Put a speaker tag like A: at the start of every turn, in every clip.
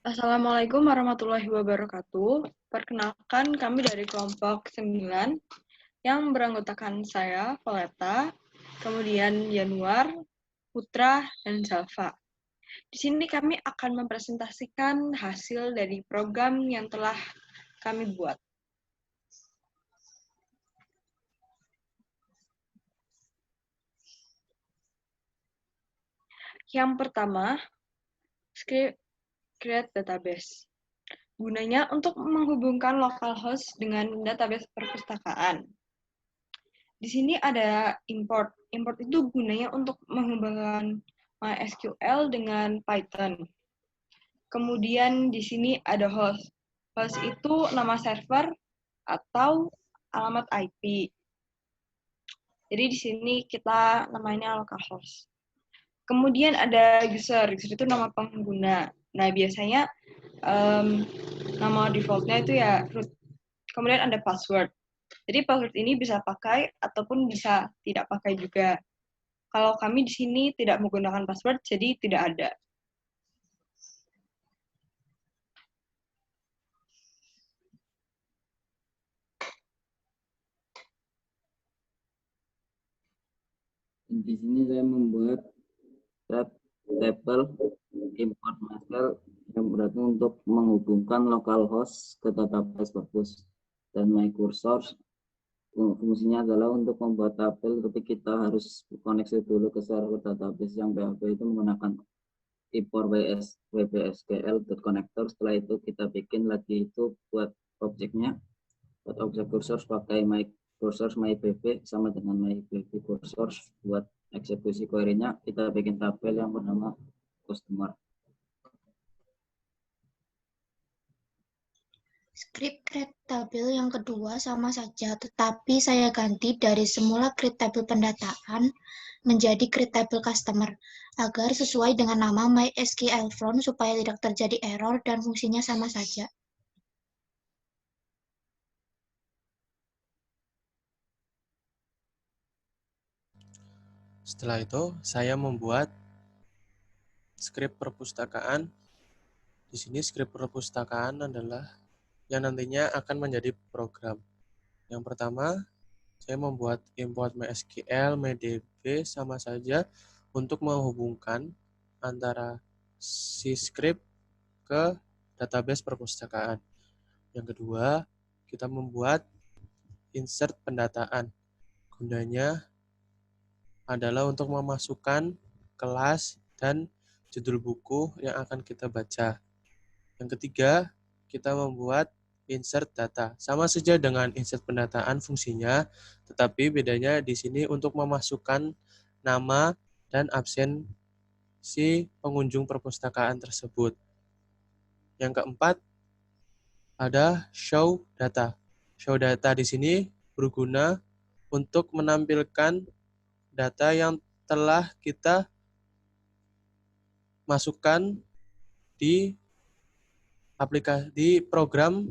A: Assalamualaikum warahmatullahi wabarakatuh. Perkenalkan, kami dari kelompok 9 yang beranggotakan saya, Violeta, kemudian Januar, Putra, dan Salva. Di sini kami akan mempresentasikan hasil dari program yang telah kami buat. Yang pertama, script create database. Gunanya untuk menghubungkan localhost dengan database perpustakaan. Di sini ada import. Import itu gunanya untuk menghubungkan MySQL dengan Python. Kemudian di sini ada host. Host itu nama server atau alamat IP. Jadi di sini kita namanya localhost. Kemudian ada user. User itu nama pengguna. Nah, biasanya nama defaultnya itu ya root. Kemudian ada password. Jadi password ini bisa pakai ataupun bisa tidak pakai juga. Kalau kami di sini tidak menggunakan password, jadi tidak ada.
B: Di sini saya membuat table import master yang berarti untuk menghubungkan localhost ke database perpus, dan my cursor fungsinya adalah untuk membuat tabel, tapi kita harus koneksi dulu ke server database yang PHP itu menggunakan import wpsql.connector. Setelah itu kita bikin lagi itu buat objeknya, buat objek cursor pakai my cursor mybb sama dengan mybb cursor. Buat eksekusi query-nya kita bikin tabel yang bernama customer.
C: Script create table yang kedua sama saja, tetapi saya ganti dari semula create table pendataan menjadi create table customer agar sesuai dengan nama MySQL from supaya tidak terjadi error dan fungsinya sama saja.
D: Setelah itu, saya membuat skrip perpustakaan. Di sini skrip perpustakaan adalah yang nantinya akan menjadi program. Yang pertama, saya membuat import MySQL, MyDB sama saja untuk menghubungkan antara si skrip ke database perpustakaan. Yang kedua, kita membuat insert pendataan. Gunanya adalah untuk memasukkan kelas dan judul buku yang akan kita baca. Yang ketiga, kita membuat insert data. Sama saja dengan insert pendataan fungsinya, tetapi bedanya di sini untuk memasukkan nama dan absen si pengunjung perpustakaan tersebut. Yang keempat, ada show data. Show data di sini berguna untuk menampilkan data yang telah kita masukkan di program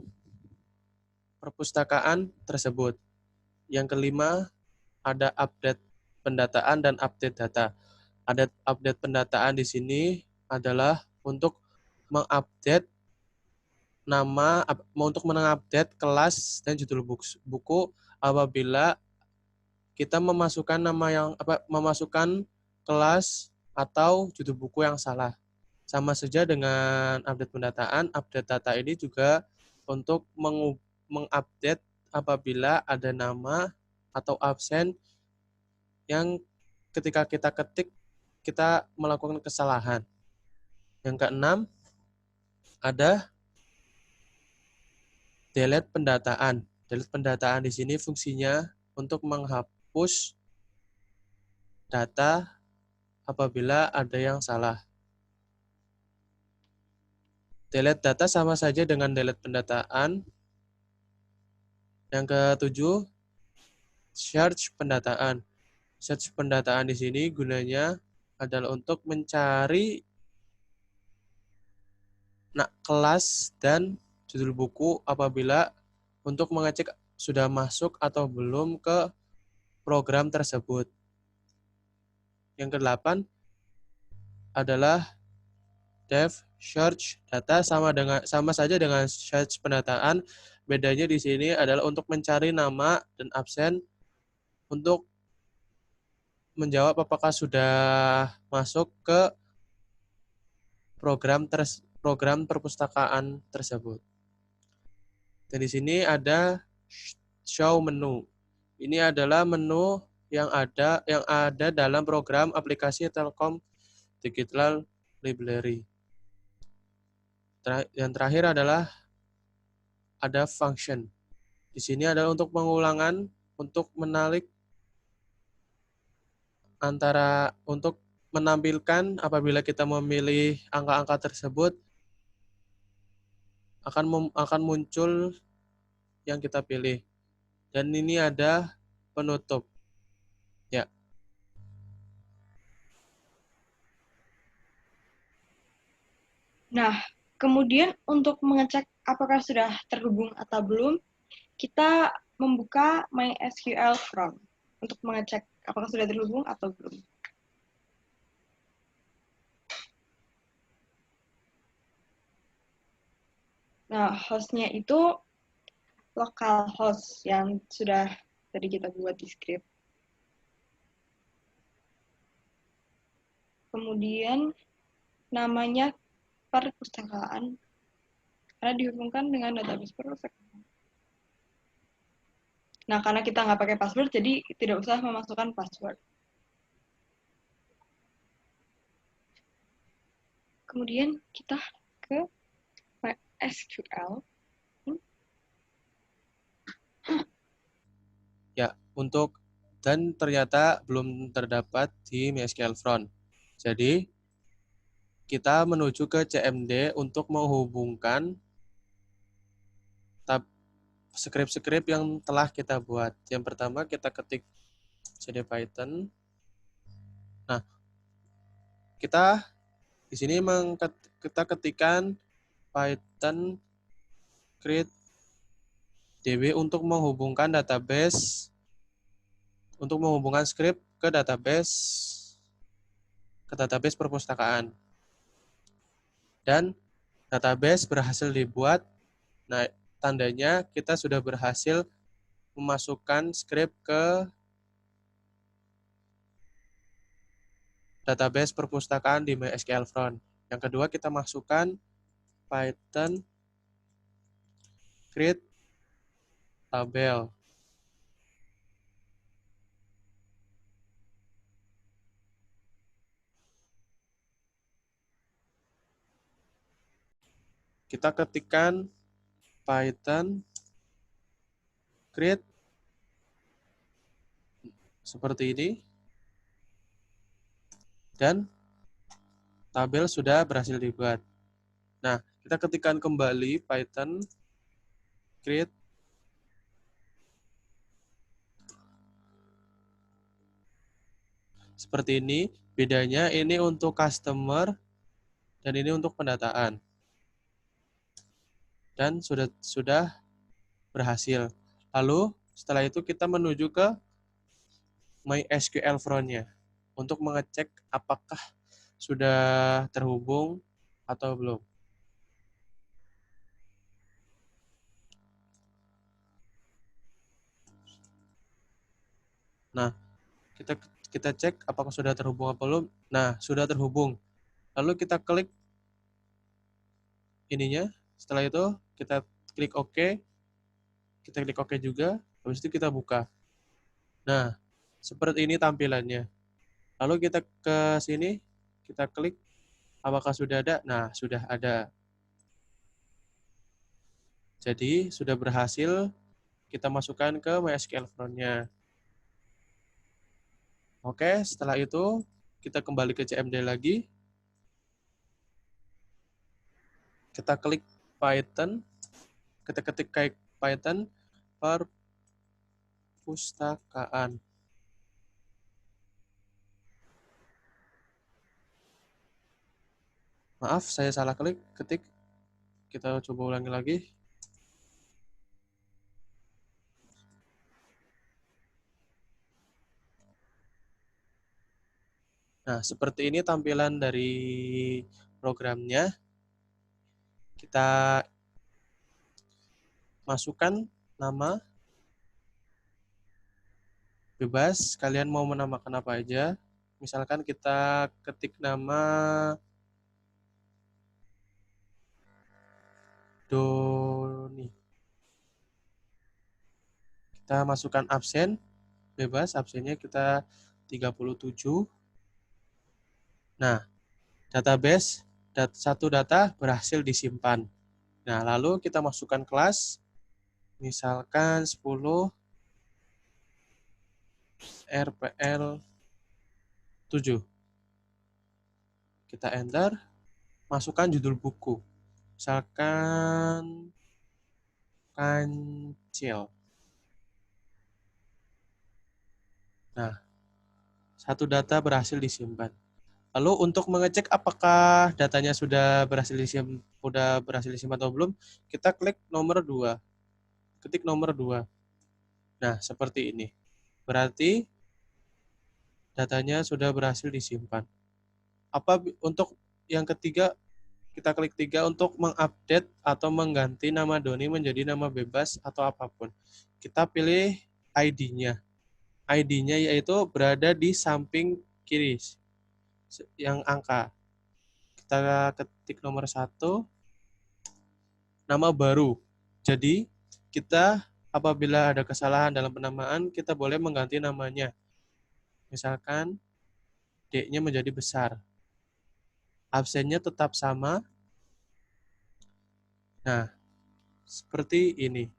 D: perpustakaan tersebut. Yang kelima, ada update pendataan dan update data. Ada update pendataan di sini adalah untuk mengupdate kelas dan judul buku apabila kita memasukkan kelas atau judul buku yang salah. Sama saja dengan update pendataan, update data ini juga untuk mengupdate apabila ada nama atau absen yang ketika kita ketik kita melakukan kesalahan. Yang keenam, ada delete pendataan. Delete pendataan di sini fungsinya untuk menghapus data apabila ada yang salah. Delete data sama saja dengan delete pendataan. Yang ketujuh, search pendataan. Search pendataan di sini gunanya adalah untuk mencari kelas dan judul buku apabila untuk mengecek sudah masuk atau belum ke program tersebut. Yang kedelapan adalah dev search data sama saja dengan search pendataan. Bedanya di sini adalah untuk mencari nama dan absen untuk menjawab apakah sudah masuk ke program perpustakaan tersebut. Dan di sini ada show menu. Ini adalah menu yang ada dalam program aplikasi Telkom Digital Library. Yang terakhir adalah ada function. Di sini adalah untuk pengulangan, untuk untuk menampilkan apabila kita memilih angka-angka tersebut akan muncul yang kita pilih. Dan ini ada penutup. Ya.
A: Nah, kemudian untuk mengecek apakah sudah terhubung atau belum, kita membuka MySQL Front untuk mengecek apakah sudah terhubung atau belum. Nah, hostnya itu localhost yang sudah tadi kita buat di script. Kemudian namanya perpustakaan karena dihubungkan dengan database perpustakaan. Nah, karena kita nggak pakai password, jadi tidak usah memasukkan password. Kemudian kita ke MySQL.
D: Ya, dan ternyata belum terdapat di MySQL Front. Jadi, kita menuju ke CMD untuk menghubungkan skrip-skrip yang telah kita buat. Yang pertama kita ketik cd python. Nah, kita di sini kita ketikkan python create db untuk menghubungkan skrip ke database perpustakaan. Dan database berhasil dibuat. Nah, tandanya kita sudah berhasil memasukkan skrip ke database perpustakaan di MySQL Front. Yang kedua, kita masukkan Python create tabel. Kita ketikkan Python create seperti ini. Dan tabel sudah berhasil dibuat. Nah, kita ketikkan kembali Python create seperti ini. Bedanya ini untuk customer dan ini untuk pendataan. Dan sudah berhasil. Lalu setelah itu kita menuju ke MySQL Front-nya untuk mengecek apakah sudah terhubung atau belum. Nah, kita cek apakah sudah terhubung atau belum. Nah, sudah terhubung. Lalu kita klik ininya. Setelah itu kita klik OK. Kita klik OK juga. Habis itu kita buka. Nah, seperti ini tampilannya. Lalu kita ke sini, kita klik apakah sudah ada. Nah, sudah ada. Jadi, sudah berhasil kita masukkan ke MySQL Front-nya. Oke, setelah itu kita kembali ke CMD lagi. Kita klik Python. Kita ketik Python perpustakaan. Maaf, saya salah ketik. Kita coba ulangi lagi. Nah, seperti ini tampilan dari programnya. kita masukkan nama bebas. Kalian mau menamakan apa aja. Misalkan kita ketik nama Doni. Kita masukkan absen, bebas, absennya kita 37. Nah, database, satu data berhasil disimpan. Nah, lalu kita masukkan kelas, misalkan 10 RPL 7. Kita enter, masukkan judul buku. Misalkan Kancil. Nah, satu data berhasil disimpan. Lalu untuk mengecek apakah datanya sudah berhasil disimpan atau belum, kita klik nomor 2. Ketik nomor 2. Nah, seperti ini. Berarti datanya sudah berhasil disimpan. Untuk yang ketiga, kita klik 3 untuk mengupdate atau mengganti nama Doni menjadi nama bebas atau apapun. Kita pilih ID-nya. ID-nya yaitu berada di samping kiri yang angka. Kita ketik nomor 1, nama baru. Jadi, kita apabila ada kesalahan dalam penamaan, kita boleh mengganti namanya. Misalkan, D-nya menjadi besar. Absennya tetap sama. Nah, seperti ini.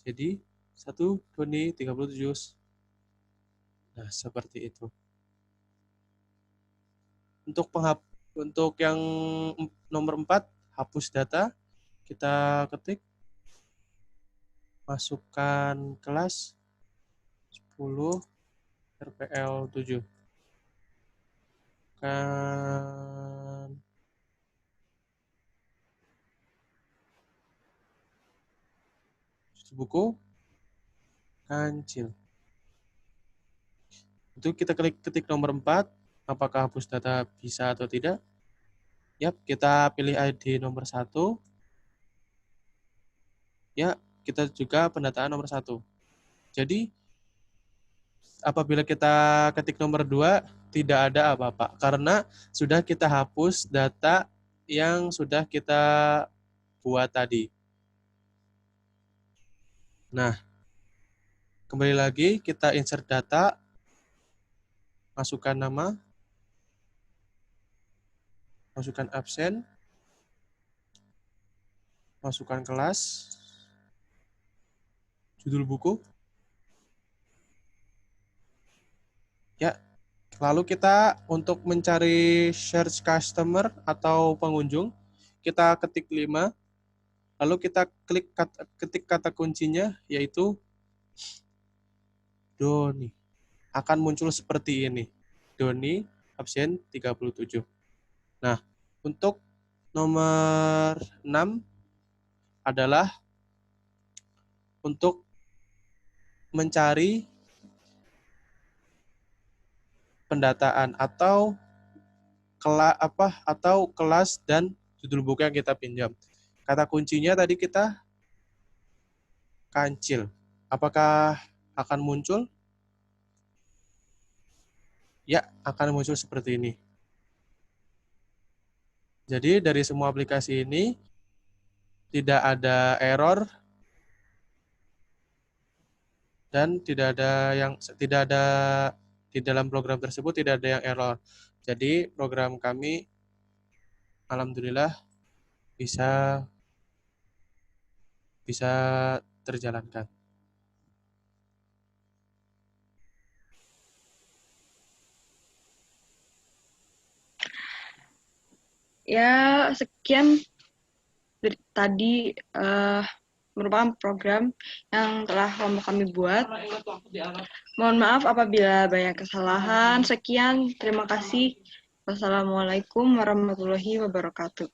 D: Jadi, 1, Doni, 37. Nah, seperti itu. Untuk yang nomor 4, hapus data, kita ketik, masukkan kelas 10 RPL 7. Kan buku Kancil. Itu kita ketik nomor 4, apakah hapus data bisa atau tidak. Yap, kita pilih ID nomor 1. Ya, kita juga pendataan nomor 1. Jadi, apabila kita ketik nomor 2, tidak ada apa-apa. Karena sudah kita hapus data yang sudah kita buat tadi. Nah, kembali lagi kita insert data, masukkan nama, masukkan absen, masukkan kelas, judul buku. Ya, lalu kita untuk mencari search customer atau pengunjung, kita ketik 5, lalu kita ketik kata kuncinya yaitu Doni. Akan muncul seperti ini. Doni, absen 37. Nah, untuk nomor 6 adalah untuk mencari pendataan atau kelas dan judul buku yang kita pinjam. Kata kuncinya tadi kita Kancil. Apakah akan muncul? Ya, akan muncul seperti ini. Jadi dari semua aplikasi ini tidak ada error dan tidak ada di dalam program tersebut tidak ada yang error. Jadi program kami alhamdulillah bisa terjalankan.
A: Ya, sekian tadi merupakan program yang telah kami buat. Mohon maaf apabila banyak kesalahan. Sekian, terima kasih. Wassalamualaikum warahmatullahi wabarakatuh.